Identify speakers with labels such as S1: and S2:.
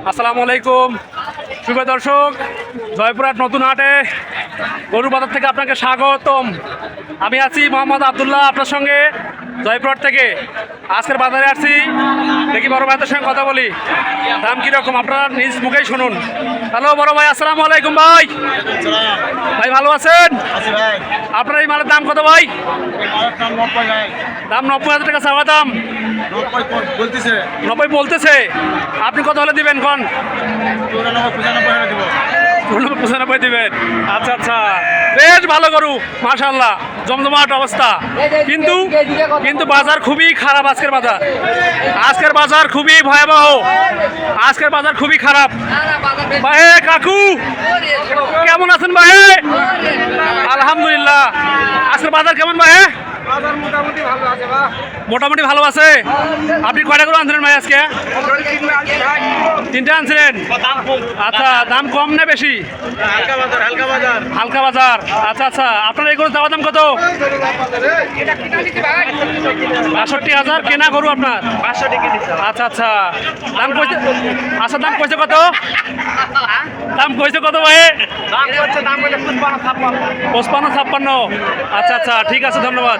S1: আসসালামু আলাইকুম শুভ দর্শক, জয়পুরহাট নতুন হাটে গরু বাজার থেকে আপনাকে স্বাগতম। আমি আছি মোহাম্মদ আবদুল্লাহ আপনার সঙ্গে জয়পুরহাট থেকে। আজকের বাজারে আসছি, দেখি বড় ভাইদের সঙ্গে কথা বলি, দাম কীরকম আপনারা নিজ মুখেই শুনুন। হ্যালো বড় ভাই, আসসালামু আলাইকুম ভাই। ভাই ভালো আছেন? আপনার এই মালের দাম কত ভাই? দাম 90,000 টাকা চাওয়া দাম। 90 বলতেছে, আপনি কত হলে দিবেন কোন? 95 দিবেন। আচ্ছা আচ্ছা, বেশ ভালো গরু মাশাআল্লাহ, জমজমাট অবস্থা। কিন্তু কিন্তু বাজার খুবই খারাপ। আজকের বাজার খুবই ভয়াবহ। আজকের বাজার খুবই খারাপ। ভাই কাকু কেমন আছেন ভাই? আলহামদুলিল্লাহ। আজকের বাজার কেমন ভাই? মোটামুটি ভালো আছে। আপনি কয়টা করে আনছিলেন ভাই আজকে? 3টে আনছিলেন। আচ্ছা, দাম কম না বেশি? হালকা বাজার। আচ্ছা আচ্ছা, আপনার এই গরু দেওয়া দাম কত? 62,000 কেনা গরু আপনার? আচ্ছা আচ্ছা, দাম কইছে। আচ্ছা, দাম কইছে কত? দাম কইছে কত ভাই? 55-56। আচ্ছা আচ্ছা, ঠিক আছে, ধন্যবাদ।